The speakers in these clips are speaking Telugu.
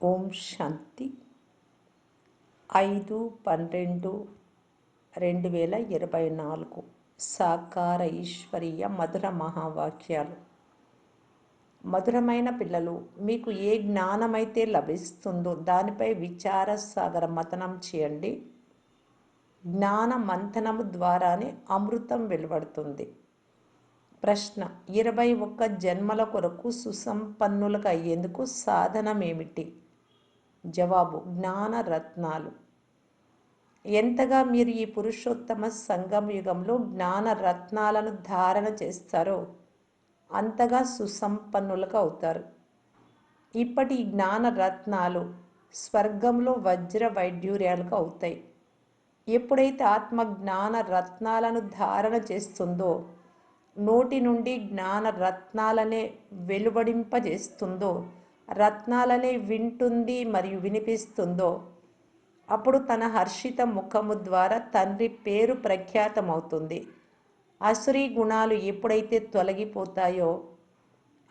ఓం శాంతి 5/12/2024 సాకార ఈశ్వరీయ మధుర మహావాక్యాలు. మధురమైన పిల్లలు, మీకు ఏ జ్ఞానమైతే లభిస్తుందో దానిపై విచార సాగర మథనం చేయండి. జ్ఞాన మంథనము ద్వారానే అమృతం వెలువడుతుంది. ప్రశ్న: 21 జన్మల కొరకు సుసంపన్నులుగా అయ్యేందుకు సాధనమేమిటి? జవాబు: జ్ఞాన రత్నాలు. ఎంతగా మీరు ఈ పురుషోత్తమ సంగమ యుగంలో జ్ఞాన రత్నాలను ధారణ చేస్తారో అంతగా సుసంపన్నులుగా అవుతారు. ఇప్పటి జ్ఞాన రత్నాలు స్వర్గంలో వజ్ర వైడ్యూర్యాలుగా అవుతాయి. ఎప్పుడైతే ఆత్మ జ్ఞాన రత్నాలను ధారణ చేస్తుందో, నోటి నుండి జ్ఞాన రత్నాలనే వెలువడింపజేస్తుందో, రత్నాలనే వింటుంది మరియు వినిపిస్తుందో, అప్పుడు తన హర్షిత ముఖము ద్వారా తండ్రి పేరు ప్రఖ్యాతమవుతుంది. అసురీ గుణాలు ఎప్పుడైతే తొలగిపోతాయో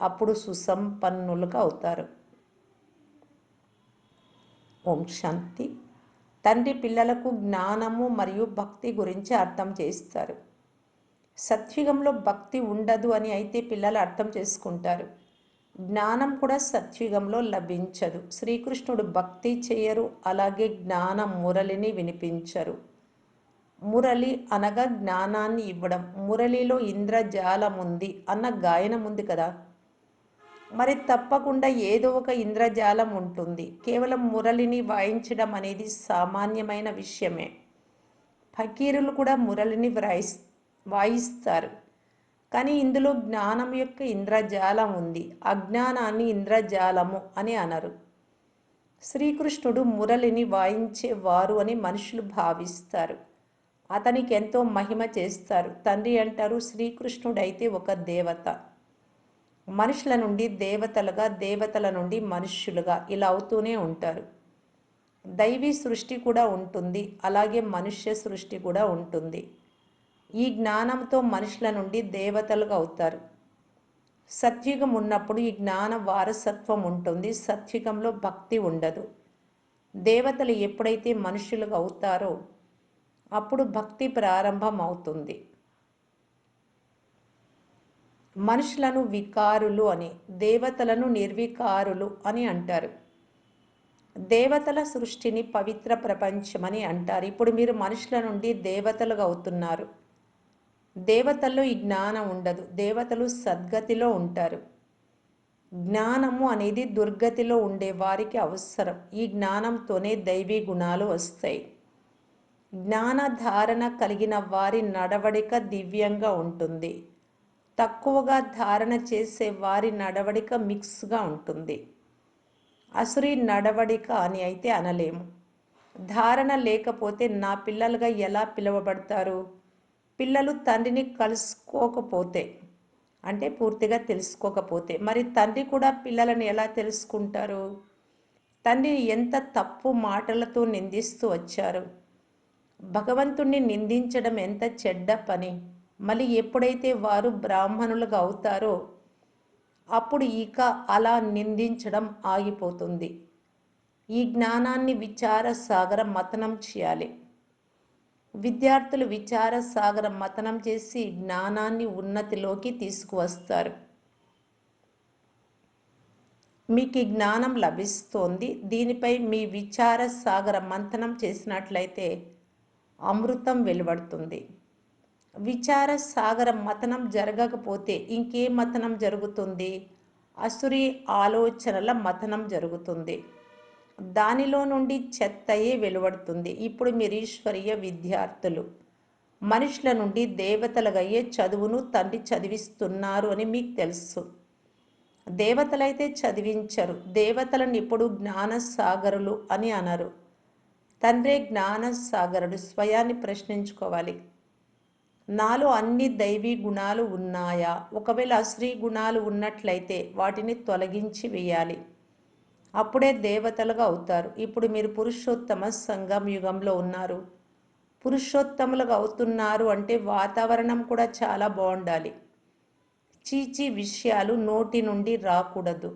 అప్పుడు సుసంపన్నులుగా అవుతారు. ఓం శాంతి. తండ్రి పిల్లలకు జ్ఞానము మరియు భక్తి గురించి అర్థం చేస్తారు. సత్యుగంలో భక్తి ఉండదు అని అయితే పిల్లలు అర్థం చేసుకుంటారు. జ్ఞానం కూడా సత్యుగంలో లభించదు. శ్రీకృష్ణుడు భక్తి చేయరు, అలాగే జ్ఞాన మురళిని వినిపించరు. మురళి అనగా జ్ఞానాన్ని ఇవ్వడం. మురళిలో ఇంద్రజాలం ఉంది అన్న గాయనం ఉంది కదా, మరి తప్పకుండా ఏదో ఒక ఇంద్రజాలం ఉంటుంది. కేవలం మురళిని వాయించడం అనేది సామాన్యమైన విషయమే. ఫకీరులు కూడా మురళిని వాయిస్తారు, కానీ ఇందులో జ్ఞానం యొక్క ఇంద్రజాలం ఉంది. అజ్ఞానాన్ని ఇంద్రజాలము అని అనరు. శ్రీకృష్ణుడు మురళిని వాయించేవారు అని మనుషులు భావిస్తారు. అతనికి ఎంతో మహిమ చేస్తారు. తండ్రి అంటారు, శ్రీకృష్ణుడైతే ఒక దేవత. మనుషుల నుండి దేవతలుగా, దేవతల నుండి మనుష్యులుగా ఇలా అవుతూనే ఉంటారు. దైవీ సృష్టి కూడా ఉంటుంది, అలాగే మనుష్య సృష్టి కూడా ఉంటుంది. ఈ జ్ఞానంతో మనుషుల నుండి దేవతలుగా అవుతారు. సత్యుగం ఉన్నప్పుడు ఈ జ్ఞాన వారసత్వం ఉంటుంది. సత్యుగంలో భక్తి ఉండదు. దేవతలు ఎప్పుడైతే మనుషులుగా అవుతారో అప్పుడు భక్తి ప్రారంభం అవుతుంది. మనుషులను వికారులు అని, దేవతలను నిర్వికారులు అని అంటారు. దేవతల సృష్టిని పవిత్ర ప్రపంచమని అంటారు. ఇప్పుడు మీరు మనుషుల నుండి దేవతలుగా అవుతున్నారు. దేవతల్లో ఈ జ్ఞానం ఉండదు. దేవతలు సద్గతిలో ఉంటారు. జ్ఞానము అనేది దుర్గతిలో ఉండే వారికి అవసరం. ఈ జ్ఞానంతోనే దైవీ గుణాలు వస్తాయి. జ్ఞాన ధారణ కలిగిన వారి నడవడిక దివ్యంగా ఉంటుంది. తక్కువగా ధారణ చేసే వారి నడవడిక మిక్స్గా ఉంటుంది. అసురీ నడవడిక అని అయితే అనలేము. ధారణ లేకపోతే నా పిల్లలుగా ఎలా పిలువబడతారు? పిల్లలు తండ్రిని కలుసుకోకపోతే, అంటే పూర్తిగా తెలుసుకోకపోతే, మరి తండ్రి కూడా పిల్లలను ఎలా తెలుసుకుంటారు? తండ్రిని ఎంత తప్పు మాటలతో నిందిస్తూ వచ్చారు. భగవంతుణ్ణి నిందించడం ఎంత చెడ్డ పని. మళ్ళీ ఎప్పుడైతే వారు బ్రాహ్మణులుగా అవుతారో అప్పుడు ఇక అలా నిందించడం ఆగిపోతుంది. ఈ జ్ఞానాన్ని విచార సాగర మథనం చేయాలి. విద్యార్థులు విచార సాగర మథనం చేసి జ్ఞానాన్ని ఉన్నతిలోకి తీసుకువస్తారు. మీకు ఈ జ్ఞానం లభిస్తోంది. దీనిపై మీ విచార సాగర మంథనం చేసినట్లయితే అమృతం వెలువడుతుంది. విచార సాగర మథనం జరగకపోతే ఇంకే మథనం జరుగుతుంది? అసురీ ఆలోచనల మథనం జరుగుతుంది. దానిలో నుండి చెత్తయే వెలువడుతుంది. ఇప్పుడు మీరు ఈశ్వరీయ విద్యార్థులు. మనుషుల నుండి దేవతలుగా అయ్యే చదువును తండ్రి చదివిస్తున్నారు అని మీకు తెలుసు. దేవతలైతే చదివించరు. దేవతలను ఇప్పుడు జ్ఞాన సాగరులు అని అనరు. తండ్రే జ్ఞాన సాగరుడు. స్వయాన్ని ప్రశ్నించుకోవాలి, నాలో అన్ని దైవీ గుణాలు ఉన్నాయా? ఒకవేళ అశ్రీ గుణాలు ఉన్నట్లయితే వాటిని తొలగించి వేయాలి. అప్పుడే దేవతలుగా అవుతారు. ఇప్పుడు మీరు పురుషోత్తమ సంగమ యుగంలో ఉన్నారు. పురుషోత్తములుగా అవుతున్నారు అంటే వాతావరణం కూడా చాలా బాగుండాలి. చీచీ విషయాలు నోటి నుండి రాకూడదు.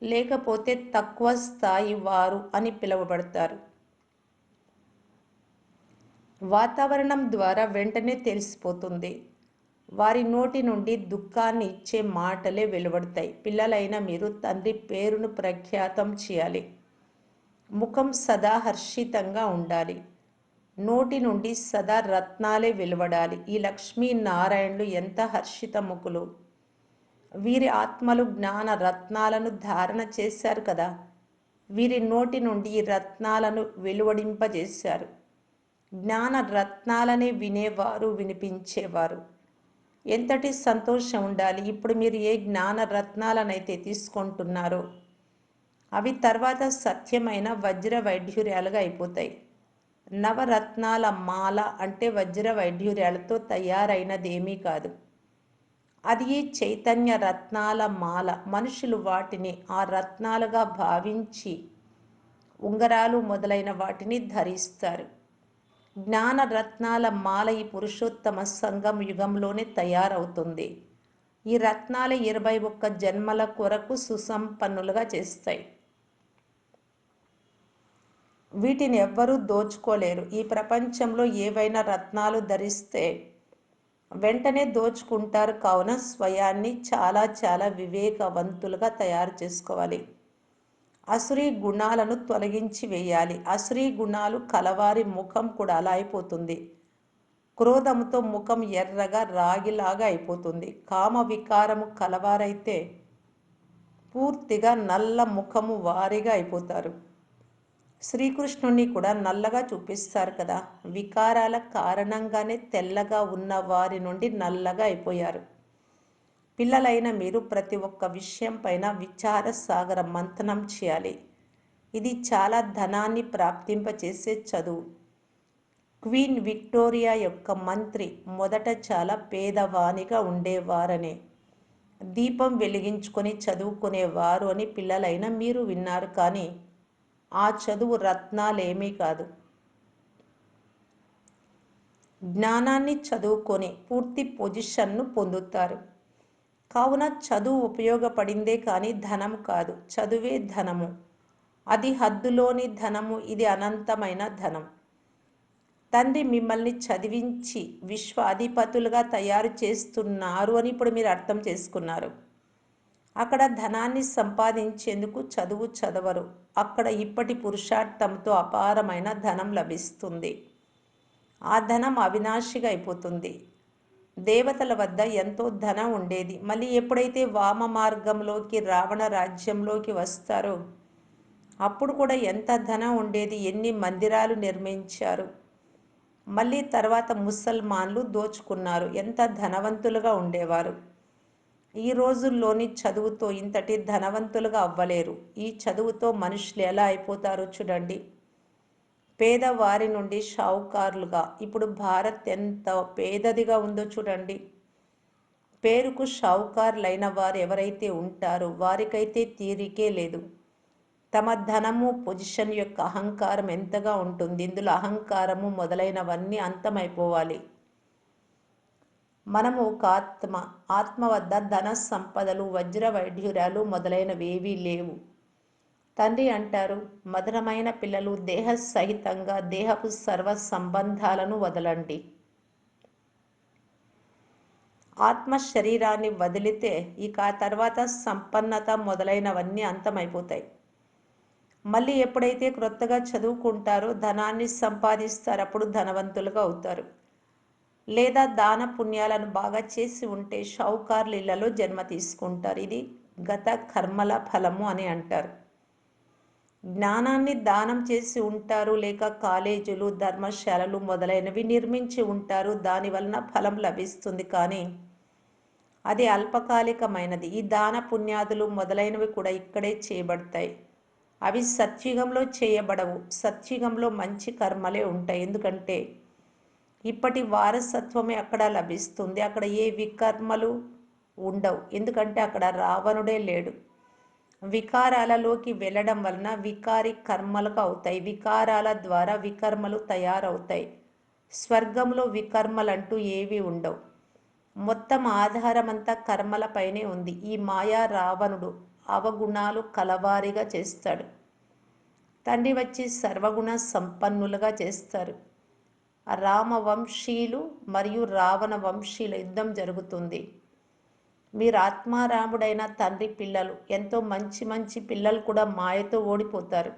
లేకపోతే తక్కువ స్థాయి వారు అని పిలువబడతారు. వాతావరణం ద్వారా వెంటనే తెలిసిపోతుంది. వారి నోటి నుండి దుఃఖాన్ని ఇచ్చే మాటలే వెలువడతాయి. పిల్లలైన మీరు తండ్రి పేరును ప్రఖ్యాతం చేయాలి. ముఖం సదా హర్షితంగా ఉండాలి. నోటి నుండి సదా రత్నాలే వెలువడాలి. ఈ లక్ష్మీనారాయణులు ఎంత హర్షిత ముఖులు. వీరి ఆత్మలు జ్ఞాన రత్నాలను ధారణ చేశారు కదా. వీరి నోటి నుండి ఈ రత్నాలను వెలువడింపజేశారు. జ్ఞాన రత్నాలనే వినేవారు, వినిపించేవారు. ఎంతటి సంతోషం ఉండాలి. ఇప్పుడు మీరు ఏ జ్ఞాన రత్నాలనైతే తీసుకుంటున్నారో అవి తర్వాత సత్యమైన వజ్ర వైఢూర్యాలుగా అయిపోతాయి. నవరత్నాల మాల అంటే వజ్ర వైఢూర్యాలతో తయారైనదేమీ కాదు. అది ఈ చైతన్య రత్నాల మాల. మనుషులు వాటిని ఆ రత్నాలుగా భావించి ఉంగరాలు మొదలైన వాటిని ధరిస్తారు. జ్ఞాన రత్నాల మాల ఈ పురుషోత్తమ సంగం యుగంలోనే తయారవుతుంది. ఈ రత్నాలు 21 జన్మల కొరకు సుసంపన్నులుగా చేస్తాయి. వీటిని ఎవ్వరూ దోచుకోలేరు. ఈ ప్రపంచంలో ఏవైనా రత్నాలు ధరిస్తే వెంటనే దోచుకుంటారు. కావున స్వయాన్ని చాలా చాలా వివేకవంతులుగా తయారు చేసుకోవాలి. అసురీ గుణాలను తొలగించి వేయాలి. అసురీ గుణాలు కలవారి ముఖం కూడా అలా అయిపోతుంది. క్రోధంతో ముఖం ఎర్రగా రాగిలాగా అయిపోతుంది. కామ వికారము కలవారైతే పూర్తిగా నల్ల ముఖము వారిగా అయిపోతారు. శ్రీకృష్ణుని కూడా నల్లగా చూపిస్తారు కదా. వికారాల కారణంగానే తెల్లగా ఉన్న వారి నుండి నల్లగా అయిపోయారు. పిల్లలైన మీరు ప్రతి ఒక్క విషయం పైన విచార సాగర మంథనం చేయాలి. ఇది చాలా ధనాన్ని ప్రాప్తింపచేసే చదువు. క్వీన్ విక్టోరియా యొక్క మంత్రి మొదట చాలా పేదవానిగా ఉండేవారని, దీపం వెలిగించుకొని చదువుకునేవారు అని పిల్లలైన మీరు విన్నారు. కానీ ఆ చదువు రత్నాలేమీ కాదు. జ్ఞానాన్ని చదువుకొని పూర్తి పొజిషన్ను పొందుతారు. కావున చదువు ఉపయోగపడిందే కానీ ధనం కాదు. చదువే ధనము. అది హద్దులోని ధనము. ఇది అనంతమైన ధనం. తండ్రి మిమ్మల్ని చదివించి విశ్వ అధిపతులుగా తయారు చేస్తున్నారు అని ఇప్పుడు మీరు అర్థం చేసుకున్నారు. అక్కడ ధనాన్ని సంపాదించేందుకు చదువు చదవరు. అక్కడ ఇప్పటి పురుషార్థంతో అపారమైన ధనం లభిస్తుంది. ఆ ధనం అవినాశిగా అయిపోతుంది. దేవతల వద్ద ఎంతో ధనం ఉండేది. మళ్ళీ ఎప్పుడైతే వామ మార్గంలోకి రావణ రాజ్యంలోకి వస్తారో అప్పుడు కూడా ఎంత ధనం ఉండేది. ఎన్ని మందిరాలు నిర్మించారు. మళ్ళీ తర్వాత ముసల్మాన్లు దోచుకున్నారు. ఎంత ధనవంతులుగా ఉండేవారు. ఈ రోజుల్లోని చదువుతో ఇంతటి ధనవంతులుగా అవ్వలేరు. ఈ చదువుతో మనుషులు ఎలా అయిపోతారో చూడండి. పేదవారి నుండి షావుకారులుగా. ఇప్పుడు భారత్ ఎంత పేదదిగా ఉందో చూడండి. పేరుకు షావుకారులైన వారు ఎవరైతే ఉంటారో వారికైతే తీరికే లేదు. తమ ధనము పొజిషన్ యొక్క అహంకారం ఎంతగా ఉంటుంది. ఇందులో అహంకారము మొదలైనవన్నీ అంతమైపోవాలి. మనము ఒక ఆత్మ. ఆత్మ వద్ద ధన సంపదలు వజ్ర వైఢూర్యాలు మొదలైనవేవీ లేవు. తండ్రి అంటారు, మధురమైన పిల్లలు దేహ సహితంగా దేహపు సర్వ సంబంధాలను వదలండి. ఆత్మ శరీరాన్ని వదిలితే ఇక ఆ తర్వాత సంపన్నత మొదలైనవన్నీ అంతమైపోతాయి. మళ్ళీ ఎప్పుడైతే క్రొత్తగా చదువుకుంటారో ధనాన్ని సంపాదిస్తారు. అప్పుడు ధనవంతులుగా అవుతారు. లేదా దాన పుణ్యాలను బాగా చేసి ఉంటే షావుకారుల ఇళ్లలో జన్మ తీసుకుంటారు. ఇది గత కర్మల ఫలము అని అంటారు. జ్ఞానాన్ని దానం చేసి ఉంటారు. లేక కాలేజీలు ధర్మశాలలు మొదలైనవి నిర్మించి ఉంటారు. దాని వలన ఫలం లభిస్తుంది. కానీ అది అల్పకాలికమైనది. ఈ దాన పుణ్యాదులు మొదలైనవి కూడా ఇక్కడే చేయబడతాయి. అవి సత్యుగంలో చేయబడవు. సత్యుగంలో మంచి కర్మలే ఉంటాయి. ఎందుకంటే ఇప్పటి వారసత్వమే అక్కడ లభిస్తుంది. అక్కడ ఏ వికర్మలు ఉండవు. ఎందుకంటే అక్కడ రావణుడే లేడు. వికారాలలోకి వెళ్ళడం వలన వికారి కర్మలకు అవుతాయి. వికారాల ద్వారా వికర్మలు తయారవుతాయి. స్వర్గంలో వికర్మలంటూ ఏవి ఉండవు. మొత్తం ఆధారమంతా కర్మలపైనే ఉంది. ఈ మాయా రావణుడు అవగుణాలు కలవారిగా చేస్తాడు. తండ్రి వచ్చి సర్వగుణ సంపన్నులుగా చేస్తారు. రామవంశీయులు మరియు రావణ వంశీయుల యుద్ధం జరుగుతుంది. మీరు ఆత్మారాముడైన తండ్రి పిల్లలు. ఎంతో మంచి మంచి పిల్లలు కూడా మాయతో ఓడిపోతారు.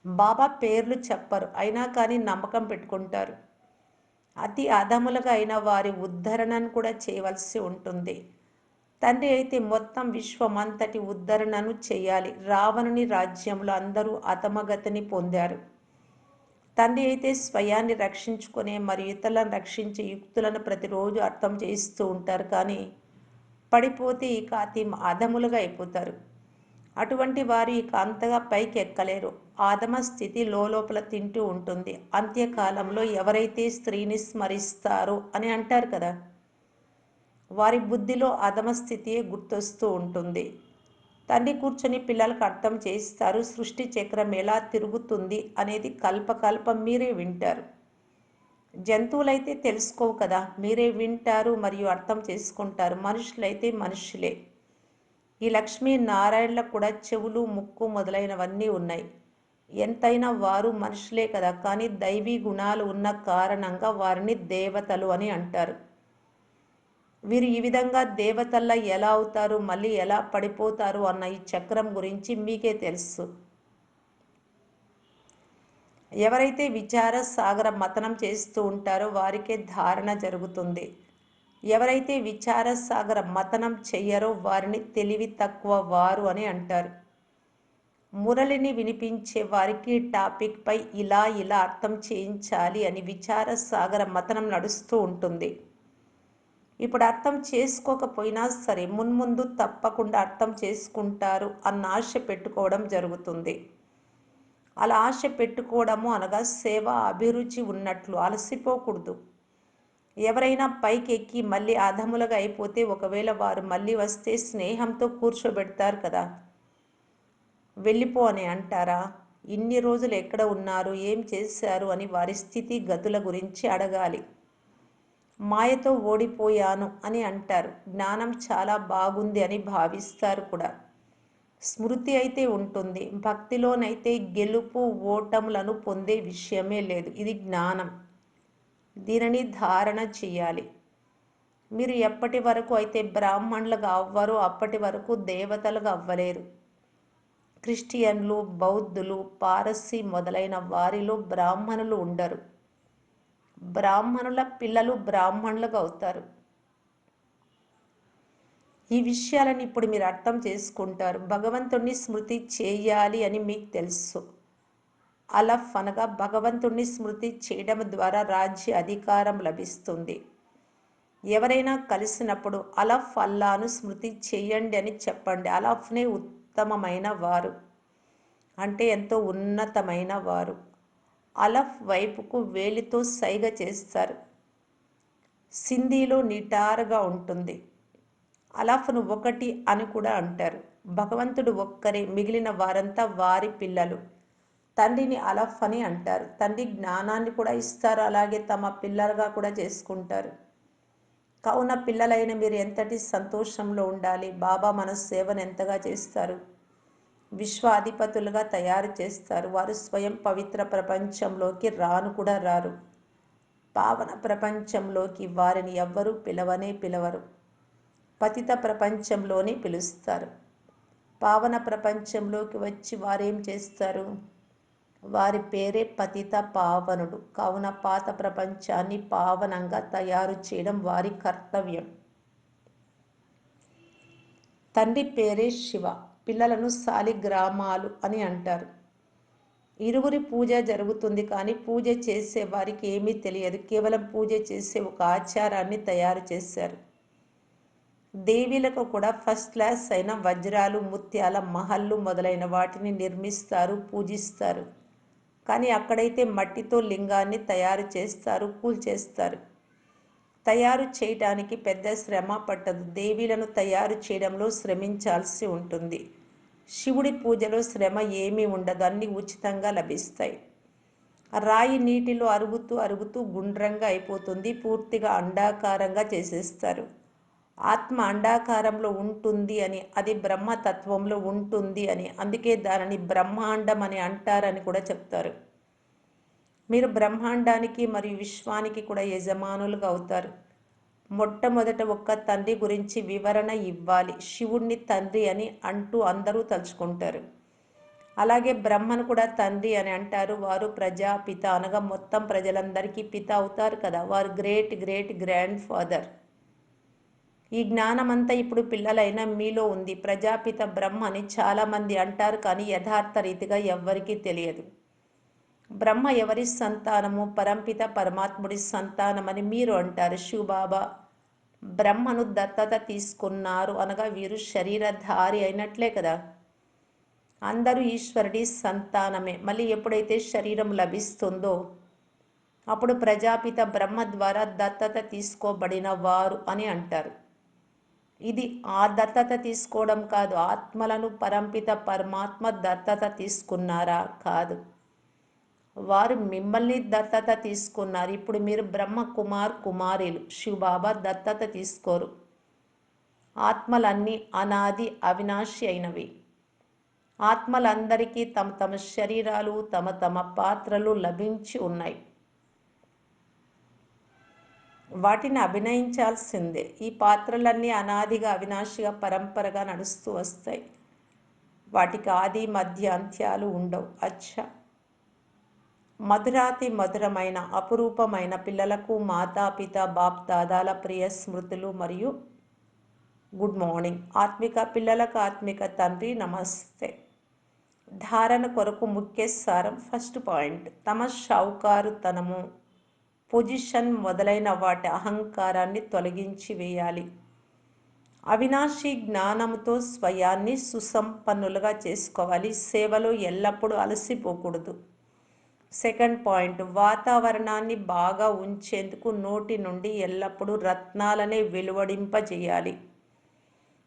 బాబా పేర్లు చెప్పరు, అయినా కానీ నమ్మకం పెట్టుకుంటారు. అతి అధములుగా అయిన వారి ఉద్ధరణను కూడా చేయవలసి ఉంటుంది. తండ్రి అయితే మొత్తం విశ్వమంతటి ఉద్ధరణను చేయాలి. రావణుని రాజ్యంలో అందరూ అధమగతిని పొందారు. తండ్రి అయితే స్వయాన్ని రక్షించుకునే మరియు ఇతరులను రక్షించే యుక్తులను ప్రతిరోజు అర్థం చేయిస్తూ ఉంటారు. కానీ పడిపోతే ఇక అతి అధములుగా అయిపోతారు. అటువంటి వారు ఇక అంతగా పైకి ఎక్కలేరు. ఆదమ స్థితి లోపల తింటూ ఉంటుంది. అంత్యకాలంలో ఎవరైతే స్త్రీని స్మరిస్తారో అని అంటారు కదా, వారి బుద్ధిలో అధమ స్థితియే గుర్తొస్తూ ఉంటుంది. తండ్రి కూర్చొని పిల్లలకు అర్థం చేయిస్తారు. సృష్టి చక్రం ఎలా తిరుగుతుంది అనేది కల్పకల్పం మీరే వింటారు. జంతువులైతే తెలుసుకోవు కదా, మీరే వింటారు మరియు అర్థం చేసుకుంటారు. మనుషులైతే మనుషులే. ఈ లక్ష్మీ నారాయణలకు కూడా చెవులు, ముక్కు మొదలైనవన్నీ ఉన్నాయి. ఎంతైనా వారు మనుషులే కదా, కానీ దైవీ గుణాలు ఉన్న కారణంగా వారిని దేవతలు అని అంటారు. వీరు ఈ విధంగా దేవతల్లా ఎలా అవుతారు, మళ్ళీ ఎలా పడిపోతారు అన్న ఈ చక్రం గురించి మీకే తెలుసు. ఎవరైతే విచార సాగర మతనం చేస్తూ ఉంటారో వారికే ధారణ జరుగుతుంది. ఎవరైతే విచార సాగర మతనం చెయ్యరో వారిని తెలివి తక్కువ వారు అని అంటారు. మురళిని వినిపించే వారికి టాపిక్ పై ఇలా ఇలా అర్థం చేయించాలి అని విచార సాగర మతనం నడుస్తూ ఉంటుంది. ఇప్పుడు అర్థం చేసుకోకపోయినా సరే మున్ముందు తప్పకుండా అర్థం చేసుకుంటారు అన్న ఆశ పెట్టుకోవడం జరుగుతుంది. అలా ఆశ పెట్టుకోవడము అనగా సేవ అభిరుచి ఉన్నట్లు. అలసిపోకూడదు. ఎవరైనా పైకి ఎక్కి మళ్ళీ అధములుగా అయిపోతే ఒకవేళ వారు మళ్ళీ వస్తే స్నేహంతో కూర్చోబెడతారు కదా, వెళ్ళిపో అని అంటారా? ఇన్ని రోజులు ఎక్కడ ఉన్నారు, ఏం చేశారు అని వారి స్థితి గతుల గురించి అడగాలి. మాయతో ఓడిపోయాను అని అంటారు. జ్ఞానం చాలా బాగుంది అని భావిస్తారు కూడా. స్మృతి అయితే ఉంటుంది. భక్తిలోనైతే గెలుపు ఓటములను పొందే విషయమే లేదు. ఇది జ్ఞానం. దీనిని ధారణ చేయాలి. మీరు ఎప్పటి వరకు అయితే బ్రాహ్మణులుగా అవ్వరో అప్పటి వరకు దేవతలుగా అవ్వలేరు. క్రిస్టియన్లు, బౌద్ధులు, పారసీ మొదలైన వారిలో బ్రాహ్మణులు ఉండరు. బ్రాహ్మణుల పిల్లలు బ్రాహ్మణులుగా అవుతారు. ఈ విషయాలను ఇప్పుడు మీరు అర్థం చేసుకుంటారు. భగవంతుణ్ణి స్మృతి చేయాలి అని మీకు తెలుసు. అలఫ్ అనగా భగవంతుణ్ణి స్మృతి చేయడం ద్వారా రాజ్య అధికారం లభిస్తుంది. ఎవరైనా కలిసినప్పుడు అలఫ్ అల్లాను స్మృతి చేయండి అని చెప్పండి. అలఫ్నే ఉత్తమమైన వారు అంటే ఎంతో ఉన్నతమైన వారు. అలఫ్ వైపుకు వేలితో సైగ చేస్తారు. సింధీలో నిటారుగా ఉంటుంది. అలఫ్ను ఒకటి అని కూడా అంటారు. భగవంతుడు ఒక్కరే, మిగిలిన వారంతా వారి పిల్లలు. తండ్రిని అలఫ్ అని అంటారు. తండ్రి జ్ఞానాన్ని కూడా ఇస్తారు, అలాగే తమ పిల్లలుగా కూడా చేసుకుంటారు. కావున పిల్లలైన మీరు ఎంతటి సంతోషంలో ఉండాలి. బాబా మన సేవను ఎంతగా చేస్తారు, విశ్వాధిపతులుగా తయారు చేస్తారు. వారు స్వయం పవిత్ర ప్రపంచంలోకి రాను కూడా రారు. పావన ప్రపంచంలోకి వారిని ఎవ్వరూ పిలవనే పిలవరు. పతిత ప్రపంచంలోనే పిలుస్తారు. పావన ప్రపంచంలోకి వచ్చి వారేం చేస్తారు? వారి పేరే పతిత పావనుడు. కావున పాత ప్రపంచాన్ని పావనంగా తయారు చేయడం వారి కర్తవ్యం. తండ్రి పేరే శివ. పిల్లలను సాలిగ్రామాలు అని అంటారు. ఇరువురి పూజ జరుగుతుంది, కానీ పూజ చేసే వారికి ఏమీ తెలియదు. కేవలం పూజ చేసే ఒక ఆచారాన్ని తయారు చేశారు. దేవీలకు కూడా ఫస్ట్ క్లాస్ అయిన వజ్రాలు, ముత్యాల మహల్లు మొదలైన వాటిని నిర్మిస్తారు, పూజిస్తారు. కానీ అక్కడైతే మట్టితో లింగాన్ని తయారు చేస్తారు, కూల్చేస్తారు. తయారు చేయటానికి పెద్ద శ్రమ పట్టదు. దేవీలను తయారు చేయడంలో శ్రమించాల్సి ఉంటుంది. శివుడి పూజలో శ్రమ ఏమీ ఉండదు, అన్నీ ఉచితంగా లభిస్తాయి. రాయి నీటిలో అరుగుతూ అరుగుతూ గుండ్రంగా అయిపోతుంది, పూర్తిగా అండాకారంగా చేసేస్తారు. ఆత్మ అండాకారంలో ఉంటుంది అని, అది బ్రహ్మతత్వంలో ఉంటుంది అని, అందుకే దానిని బ్రహ్మాండం అని అంటారని కూడా చెప్తారు. మీరు బ్రహ్మాండానికి మరియు విశ్వానికి కూడా యజమానులుగా అవుతారు. మొట్టమొదట ఒక్క తండ్రి గురించి వివరణ ఇవ్వాలి. శివుణ్ణి తండ్రి అని అంటూ అందరూ తలుచుకుంటారు. అలాగే బ్రహ్మను కూడా తండ్రి అని అంటారు. వారు ప్రజాపిత అనగా మొత్తం ప్రజలందరికీ పిత అవుతారు కదా, వారు గ్రేట్ గ్రేట్ గ్రాండ్ ఫాదర్. ఈ జ్ఞానమంతా ఇప్పుడు పిల్లలైన మీలో ఉంది. ప్రజాపిత బ్రహ్మ అని చాలామంది అంటారు, కానీ యథార్థ రీతిగా ఎవ్వరికీ తెలియదు. బ్రహ్మ ఎవరి సంతానము? పరంపిత పరమాత్ముడి సంతానమని మీరు అంటారు. శివబాబా బ్రహ్మను దత్తత తీసుకున్నారు అనగా వీరు శరీరధారి అయినట్లే కదా. అందరూ ఈశ్వరుడి సంతానమే. మళ్ళీ ఎప్పుడైతే శరీరం లభిస్తుందో అప్పుడు ప్రజాపిత బ్రహ్మ ద్వారా దత్తత తీసుకోబడిన వారు అని అంటారు. ఇది ఆ దత్తత తీసుకోవడం కాదు. ఆత్మలను పరంపిత పరమాత్మ దత్తత తీసుకున్నారా? కాదు, వారు మిమ్మల్ని దత్తత తీసుకున్నారు. ఇప్పుడు మీరు బ్రహ్మ కుమార్ కుమారీలు. శివబాబా దత్తత తీసుకోరు. ఆత్మలన్నీ అనాది అవినాశి అయినవి. ఆత్మలందరికీ తమ తమ శరీరాలు, తమ తమ పాత్రలు లభించి ఉన్నాయి. వాటిని అభినయించాల్సిందే. ఈ పాత్రలన్నీ అనాదిగా అవినాశిగా పరంపరగా నడుస్తూ వస్తాయి. వాటికి ఆది మధ్య అంత్యాలు ఉండవు. అచ్చా, మధురాతి మధురమైన అపురూపమైన పిల్లలకు మాతాపిత బాప్ దాదాల ప్రియ స్మృతులు మరియు గుడ్ మార్నింగ్. ఆత్మిక పిల్లలకు ఆత్మిక తండ్రి నమస్తే. ధారణ కొరకు ముఖ్య సారం. ఫస్ట్ పాయింట్, తమ షావుకారుతనము, పొజిషన్ మొదలైన వాటి అహంకారాన్ని తొలగించి వేయాలి. అవినాశి జ్ఞానంతో స్వయాన్ని సుసంపన్నులుగా చేసుకోవాలి. సేవలో ఎల్లప్పుడూ అలసిపోకూడదు. సెకండ్ పాయింట్, వాతావరణాన్ని బాగా ఉంచేందుకు నోటి నుండి ఎల్లప్పుడూ రత్నాలనే వెలువడింపజేయాలి.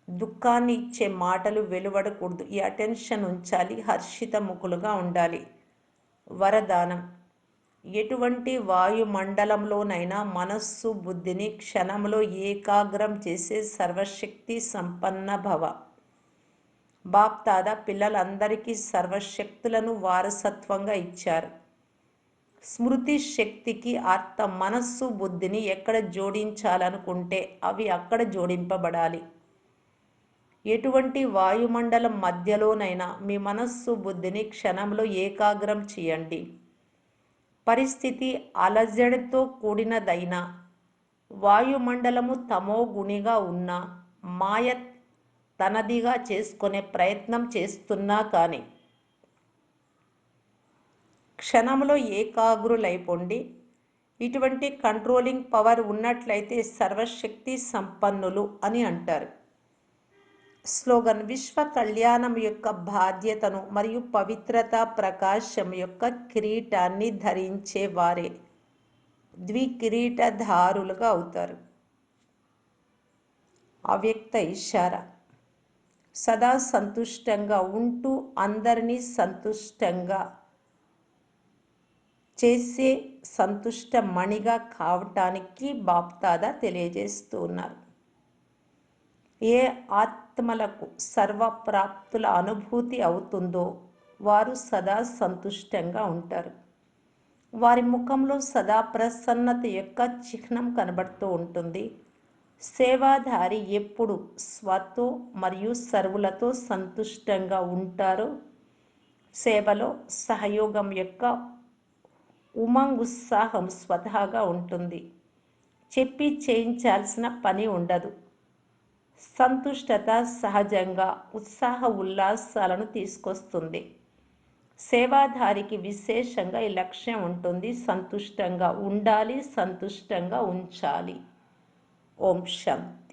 దుఃఖాన్ని ఇచ్చే మాటలు వెలువడకూడదు. ఈ అటెన్షన్ ఉంచాలి. హర్షిత ముఖులుగా ఉండాలి. వరదానం, ఎటువంటి వాయుమండలంలోనైనా మనస్సు బుద్ధిని క్షణంలో ఏకాగ్రం చేసే సర్వశక్తి సంపన్న భవ. బాప్ దాదా పిల్లలందరికీ సర్వశక్తులను వారసత్వంగా ఇచ్చారు. స్మృతి శక్తికి అర్థం మనస్సు బుద్ధిని ఎక్కడ జోడించాలనుకుంటే అవి అక్కడ జోడింపబడాలి. ఎటువంటి వాయుమండలం మధ్యలోనైనా మీ మనస్సు బుద్ధిని క్షణంలో ఏకాగ్రం చేయండి. పరిస్థితి అలజడితో కూడినదైనా, వాయుమండలము తమోగుణిగా ఉన్నా, మాయ తనదిగా చేసుకునే ప్రయత్నం చేస్తున్నా కానీ క్షణంలో ఏకాగ్రులైపోండి. ఇటువంటి కంట్రోలింగ్ పవర్ ఉన్నట్లయితే సర్వశక్తి సంపన్నులు అని అంటారు. స్లోగన్, విశ్వ కళ్యాణం యొక్క బాధ్యతను మరియు పవిత్రత ప్రకాశం యొక్క కిరీటాన్ని ధరించే వారే ద్వికిరీటధారులుగా అవుతారు. అవ్యక్త ఇషారా, సదా సంతుష్టంగా ఉంటూ అందరినీ సంతుష్టంగా చేసే సంతుష్ట మణిగా కావటానికి బాప్దాదా తెలియజేస్తూ ఉన్నారు. ఏ ఆత్మలకు సర్వప్రాప్తుల అనుభూతి అవుతుందో వారు సదా సంతుష్టంగా ఉంటారు. వారి ముఖంలో సదా ప్రసన్నత యొక్క చిహ్నం కనబడుతూ ఉంటుంది. సేవాధారి ఎప్పుడు స్వతో మరియు సర్వులతో సంతుష్టంగా ఉంటారో సేవలో సహయోగం యొక్క ఉమంగ్ ఉత్సాహం స్వతహాగా ఉంటుంది. చెప్పి చేయించాల్సిన పని ఉండదు. సంతుష్టత సహజంగా ఉత్సాహ ఉల్లాసాలను తీసుకొస్తుంది. సేవాధారికి విశేషంగా ఈ లక్ష్యం ఉంటుంది. సంతుష్టంగా ఉండాలి, సంతుష్టంగా ఉంచాలి. ఓం శాంతి.